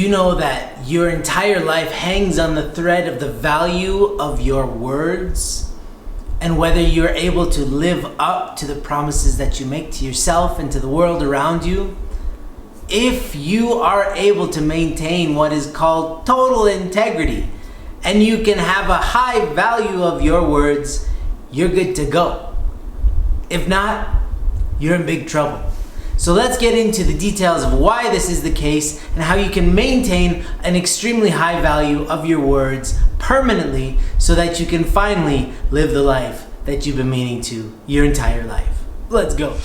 You know that your entire life hangs on the thread of the value of your words and whether you're able to live up to the promises that you make to yourself and to the world around you. If you are able to maintain what is called total integrity and you can have a high value of your words, you're good to go. If not, you're in big trouble. So let's get into the details of why this is the case and how you can maintain an extremely high value of your words permanently so that you can finally live the life that you've been meaning to your entire life. Let's go.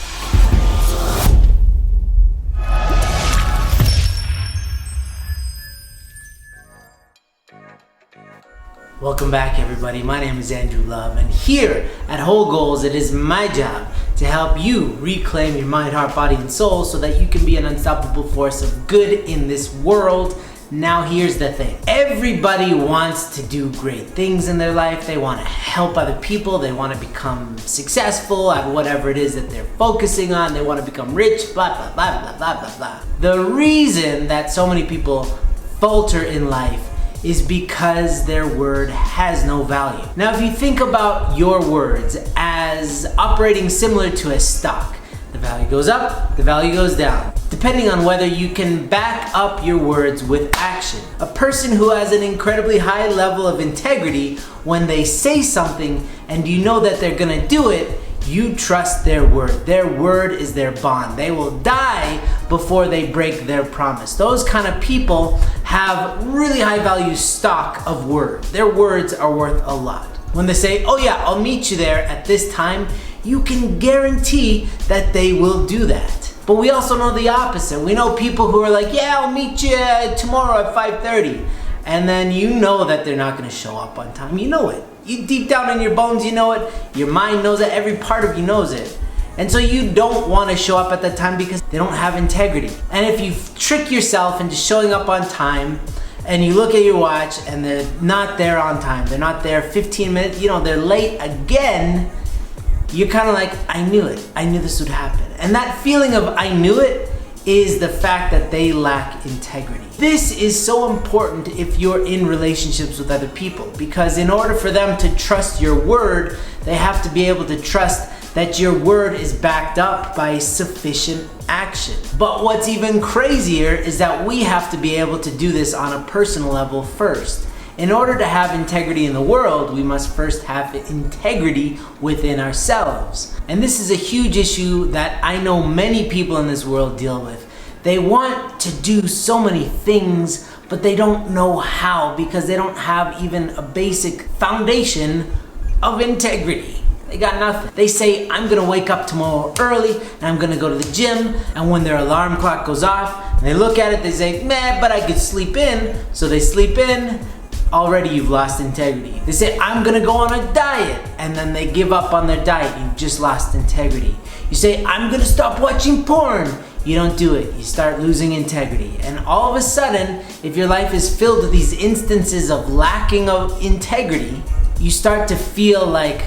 Welcome back, everybody. My name is Andrew Love, and here at Whole Goals, it is my job to help you reclaim your mind, heart, body, and soul so that you can be an unstoppable force of good in this world. Now, here's the thing. Everybody wants to do great things in their life. They want to help other people. They want to become successful at whatever it is that they're focusing on. They want to become rich, blah, blah, blah, blah, blah, blah, blah. The reason that so many people falter in life is because their word has no value. Now, if you think about your words as operating similar to a stock, the value goes up, the value goes down, depending on whether you can back up your words with action. A person who has an incredibly high level of integrity, when they say something and you know that they're gonna do it, you trust their word. Their word is their bond. They will die before they break their promise. Those kind of people have really high value stock of word. Their words are worth a lot. When they say, oh yeah, I'll meet you there at this time, you can guarantee that they will do that. But we also know the opposite. We know people who are like, yeah, I'll meet you tomorrow at 5:30. And then you know that they're not gonna show up on time. You know it. You deep down in your bones, you know it. Your mind knows it. Every part of you knows it. And so you don't want to show up at that time because they don't have integrity. And if you trick yourself into showing up on time and you look at your watch and they're not there on time, they're not there 15 minutes, they're late again, you're kind of like, I knew it. I knew this would happen. And that feeling of I knew it is the fact that they lack integrity. This is so important if you're in relationships with other people, because in order for them to trust your word, they have to be able to trust that your word is backed up by sufficient action. But what's even crazier is that we have to be able to do this on a personal level first. In order to have integrity in the world, we must first have integrity within ourselves. And this is a huge issue that I know many people in this world deal with. They want to do so many things, but they don't know how because they don't have even a basic foundation of integrity. They got nothing. They say, I'm gonna wake up tomorrow early and I'm gonna go to the gym, and when their alarm clock goes off and they look at it, they say, meh, but I could sleep in. So they sleep in. Already you've lost integrity. They say, I'm gonna go on a diet, and then they give up on their diet. You've just lost integrity. You say, I'm gonna stop watching porn. You don't do it. You start losing integrity. And all of a sudden, if your life is filled with these instances of lacking of integrity, you start to feel like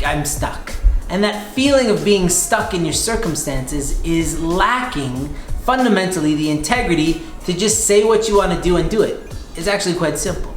I'm stuck. And that feeling of being stuck in your circumstances is lacking fundamentally the integrity to just say what you want to do and do it. It's actually quite simple.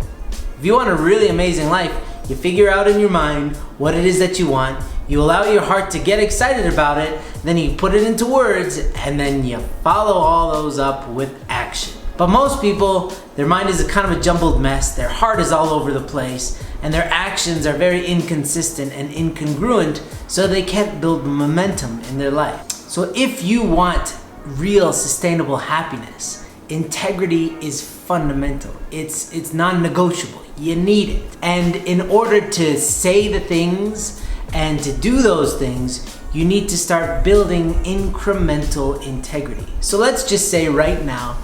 If you want a really amazing life, you figure out in your mind what it is that you want, you allow your heart to get excited about it, then you put it into words, and then you follow all those up with action. But most people, their mind is a kind of a jumbled mess, their heart is all over the place, and their actions are very inconsistent and incongruent, so they can't build momentum in their life. So if you want real sustainable happiness, integrity is fundamental. It's non-negotiable. You need it. And in order to say the things and to do those things, you need to start building incremental integrity. So let's just say right now,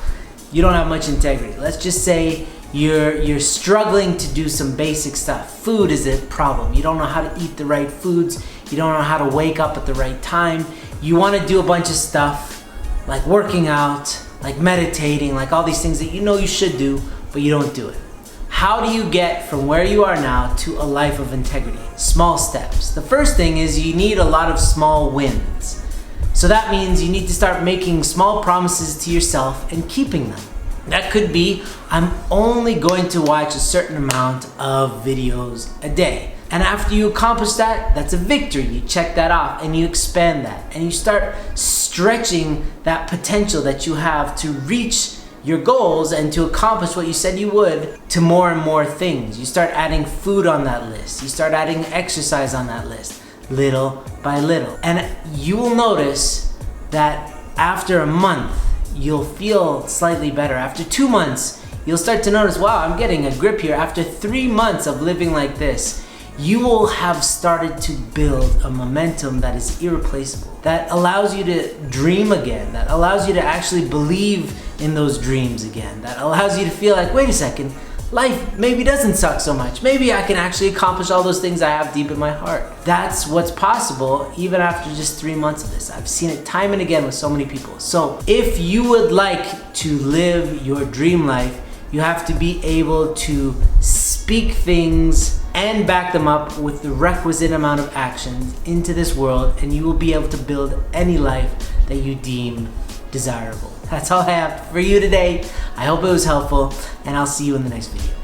you don't have much integrity. Let's just say you're struggling to do some basic stuff. Food is a problem. You don't know how to eat the right foods. You don't know how to wake up at the right time. You want to do a bunch of stuff like working out, like meditating, like all these things that you know you should do, but you don't do it. How do you get from where you are now to a life of integrity? Small steps. The first thing is you need a lot of small wins. So that means you need to start making small promises to yourself and keeping them. That could be, I'm only going to watch a certain amount of videos a day. And after you accomplish that, that's a victory. You check that off and you expand that. And you start stretching that potential that you have to reach your goals and to accomplish what you said you would to more and more things. You start adding food on that list. You start adding exercise on that list, little by little. And you will notice that after a month, you'll feel slightly better. After 2 months, you'll start to notice, wow, I'm getting a grip here. After 3 months of living like this, you will have started to build a momentum that is irreplaceable, that allows you to dream again, that allows you to actually believe in those dreams again, that allows you to feel like, wait a second, life maybe doesn't suck so much. Maybe I can actually accomplish all those things I have deep in my heart. That's what's possible even after just 3 months of this. I've seen it time and again with so many people. So if you would like to live your dream life, you have to be able to speak things and back them up with the requisite amount of actions into this world, and you will be able to build any life that you deem desirable. That's all I have for you today. I hope it was helpful, and I'll see you in the next video.